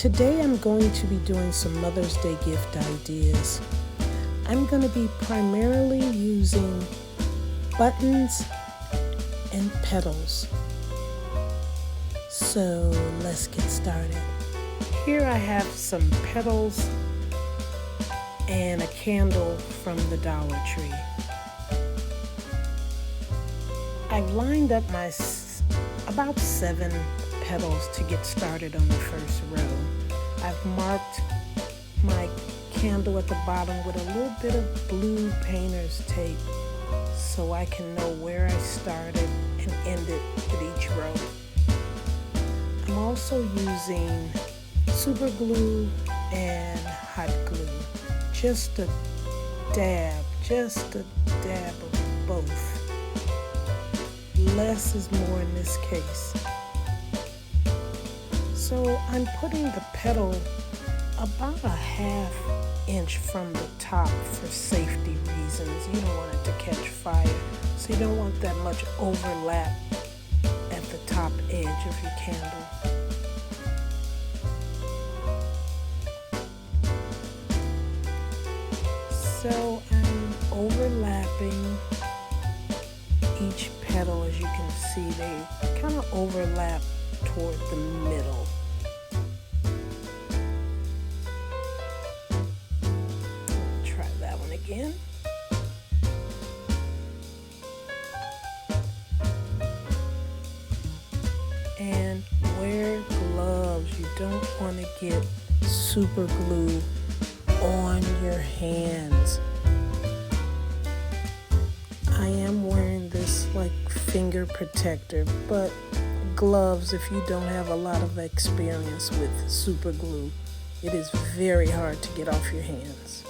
Today I'm going to be doing some Mother's Day gift ideas. I'm going to be primarily using buttons and petals. So let's get started. Here I have some petals and a candle from the DollarTree. I've lined up my about 7 petals to get started on the first row. I've marked my candle at the bottom with a little bit of blue painter's tape so I can know where I started and ended with each row. I'm also using super glue and hot glue. Just a dab of both. Less is more in this case. So I'm putting the petal about a 1/2 inch from the top for safety reasons. You don't want it to catch fire, so you don't want that much overlap at the top edge of your candle. So I'm overlapping each petal. As you can see, they kind of overlap toward the middle. Try that one again. And wear gloves. You don't want to get super glue on your hands. I am wearing this like finger protector, but gloves if you don't have a lot of experience with super glue. It is very hard to get off your hands.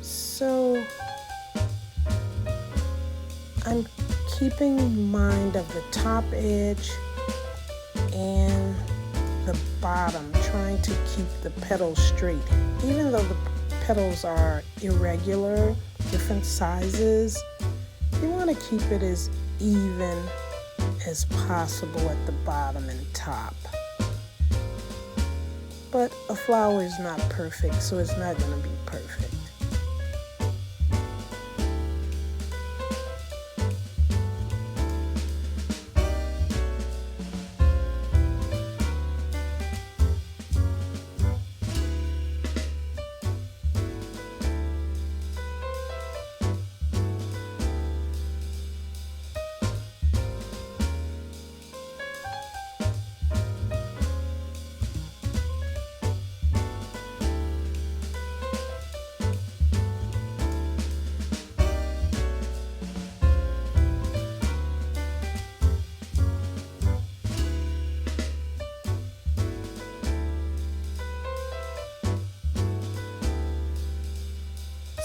So I'm keeping in mind of the top edge and the bottom, trying to keep the petals straight. Even though the petals are irregular, different sizes, you want to keep it as even as possible at the bottom and top. But a flower is not perfect, so it's not going to be perfect.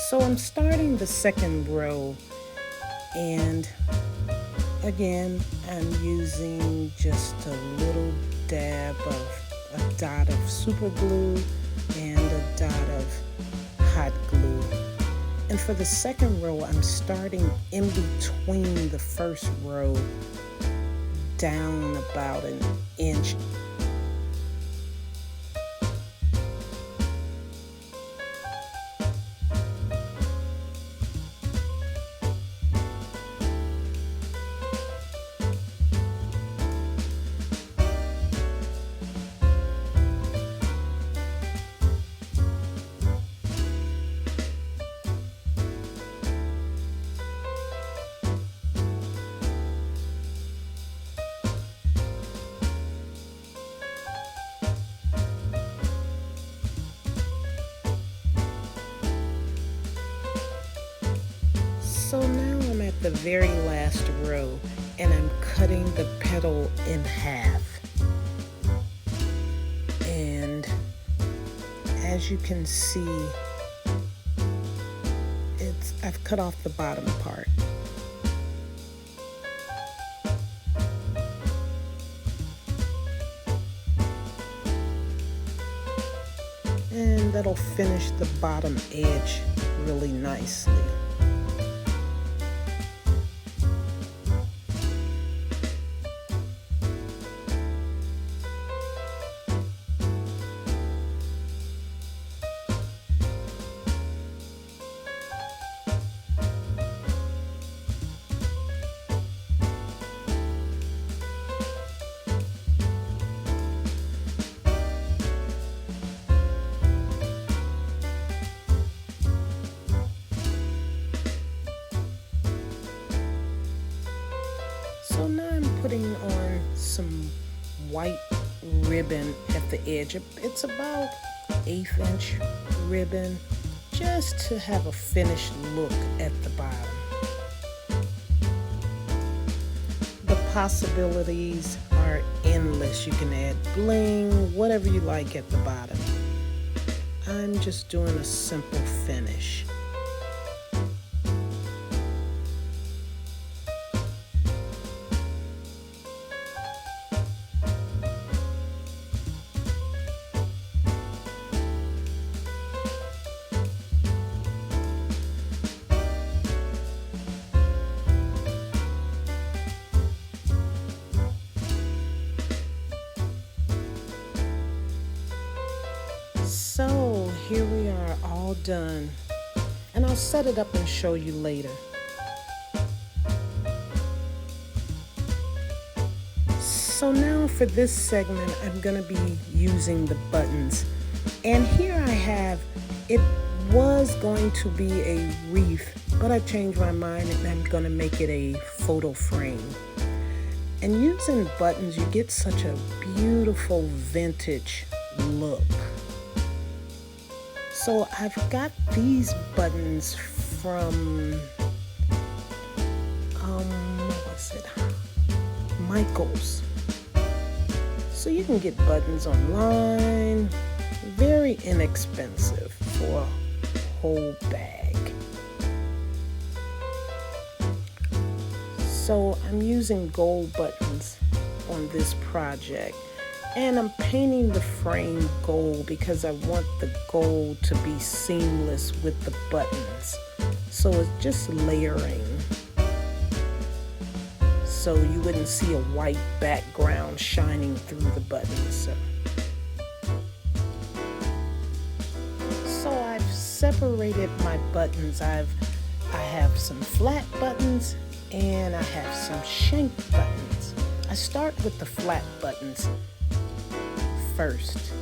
So I'm starting the second row, and again I'm using just a little dab of a dot of super glue and a dot of hot glue. And for the second row, I'm starting in between the first row down about 1 inch. So now I'm at the very last row and I'm cutting the petal in half. And as you can see, I've cut off the bottom part. And that'll finish the bottom edge really nicely. So now I'm putting on some white ribbon at the edge. It's about 1/8 inch ribbon, just to have a finished look at the bottom. The possibilities are endless. You can add bling, whatever you like at the bottom. I'm just doing a simple finish. So here we are, all done, and I'll set it up and show you later. So now for this segment, I'm going to be using the buttons, and here I have, it was going to be a wreath, but I changed my mind and I'm going to make it a photo frame. And using buttons, you get such a beautiful vintage look. So I've got these buttons from, Michael's. So you can get buttons online, very inexpensive for a whole bag. So I'm using gold buttons on this project. And I'm painting the frame gold because I want the gold to be seamless with the buttons. So it's just layering, so you wouldn't see a white background shining through the buttons. So I've separated my buttons. I have some flat buttons and I have some shank buttons. I start with the flat buttons first,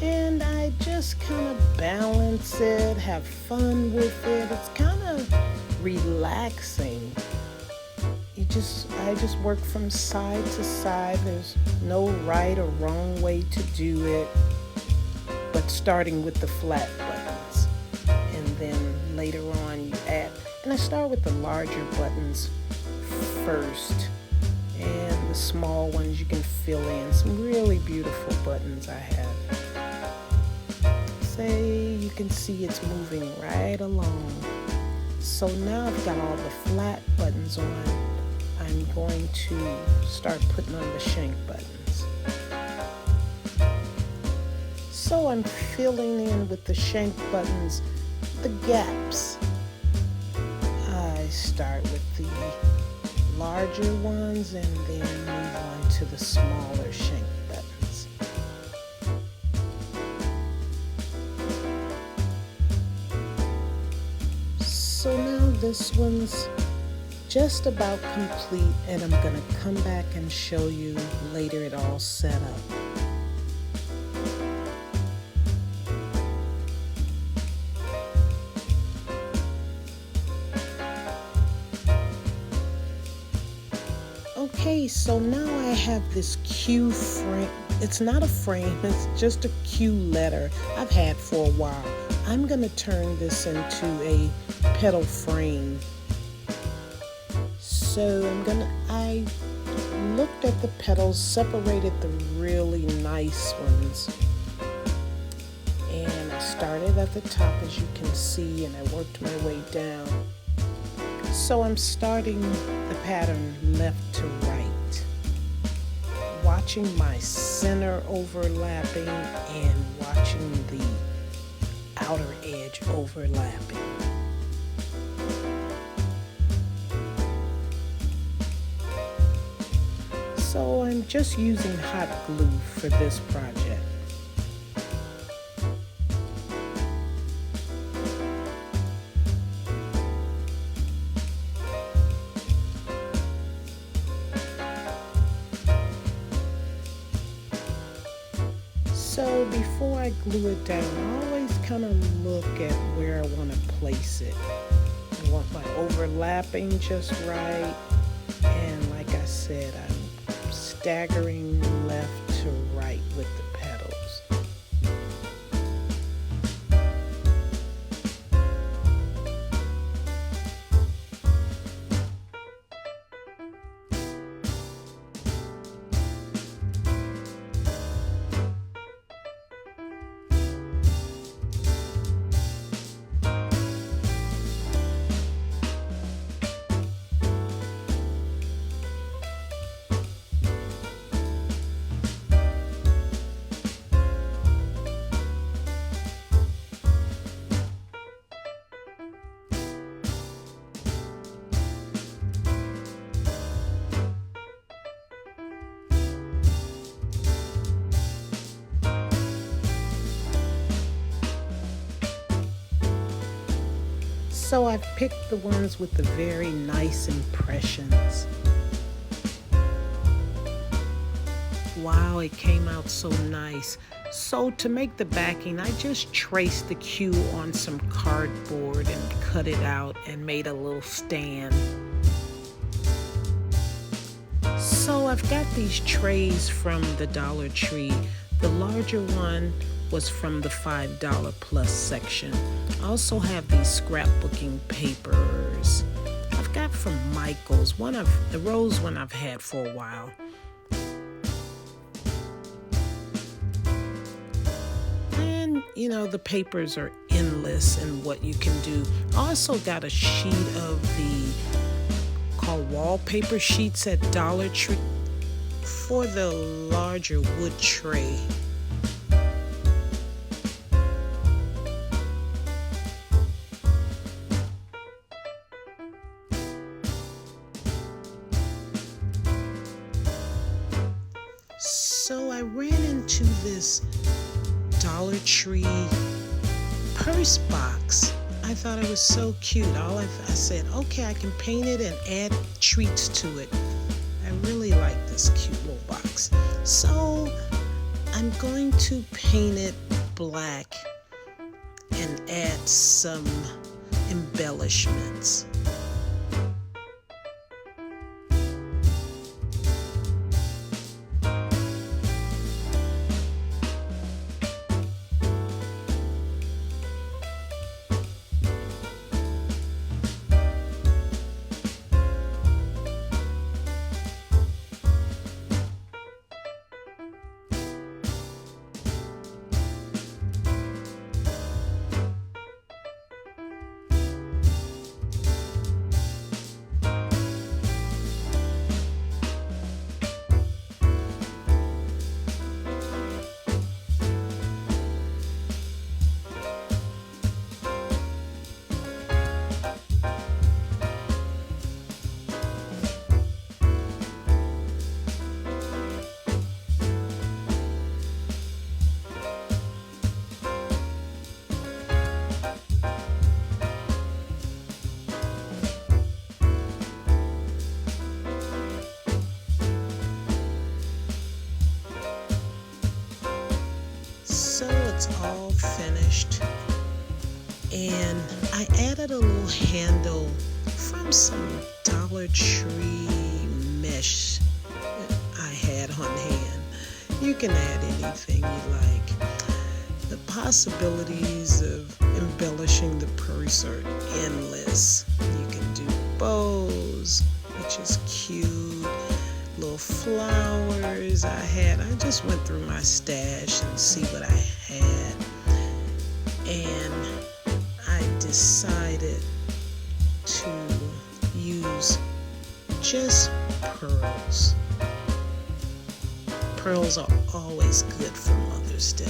and I just kind of balance it, have fun with it. It's kind of relaxing. I just work from side to side. There's no right or wrong way to do it, but starting with the flat buttons, and then later on you add, and I start with the larger buttons first, and the small ones you can fill in. Some really beautiful buttons I have. Say you can see it's moving right along. So now I've got all the flat buttons on. I'm going to start putting on the shank buttons. So I'm filling in with the shank buttons the gaps. I start with the larger ones and then move on to the smaller shank buttons. So now this one's just about complete, and I'm going to come back and show you later it all set up. Okay, so now I have this Q frame. It's not a frame, it's just a Q letter I've had for a while. I'm going to turn this into a petal frame. So I looked at the petals, separated the really nice ones, and I started at the top, as you can see, and I worked my way down. So I'm starting the pattern left to right, watching my center overlapping and watching the outer edge overlapping. So I'm just using hot glue for this project. So before I glue it down, I always kind of look at where I want to place it. I want my overlapping just right, and like I said, I'm staggering left to right with the petals. So I've picked the ones with the very nice impressions. Wow, it came out so nice. So to make the backing, I just traced the Q on some cardboard and cut it out and made a little stand. So I've got these trays from the Dollar Tree. The larger one was from the $5 plus section. I also have these scrapbooking papers I've got from Michael's, the rose one I've had for a while. And you know, the papers are endless in what you can do. I also got a sheet of the called wallpaper sheets at Dollar Tree for the larger wood tray. So I ran into this Dollar Tree purse box. I thought it was so cute. I said, okay, I can paint it and add treats to it. I really like this cute little box. So I'm going to paint it black and add some embellishments. So it's all finished, and I added a little handle from some Dollar Tree mesh that I had on hand. You can add anything you like. The possibilities of embellishing the purse are endless. You can do bows, which is cute, little flowers I just went through my stash and see what I had. just pearls. Pearls are always good for Mother's Day.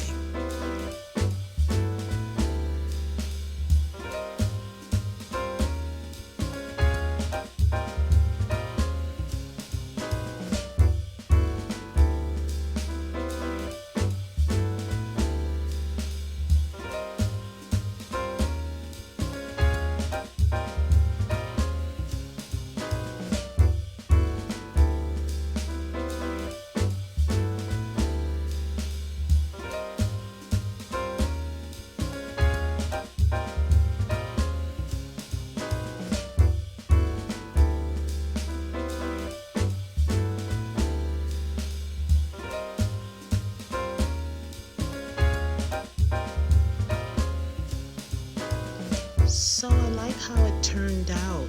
So I like how it turned out.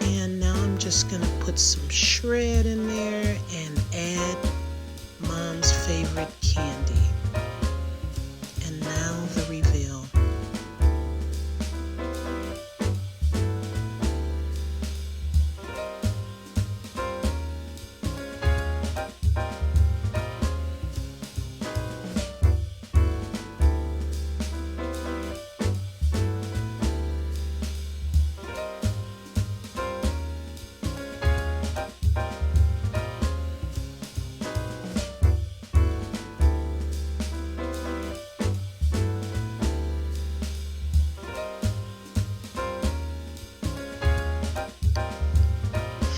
And now I'm just gonna put some shred in there and add Mom's favorite candy. And now the reveal.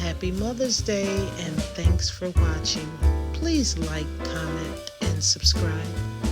Happy Mother's Day, and thanks for watching. Please like, comment, and subscribe.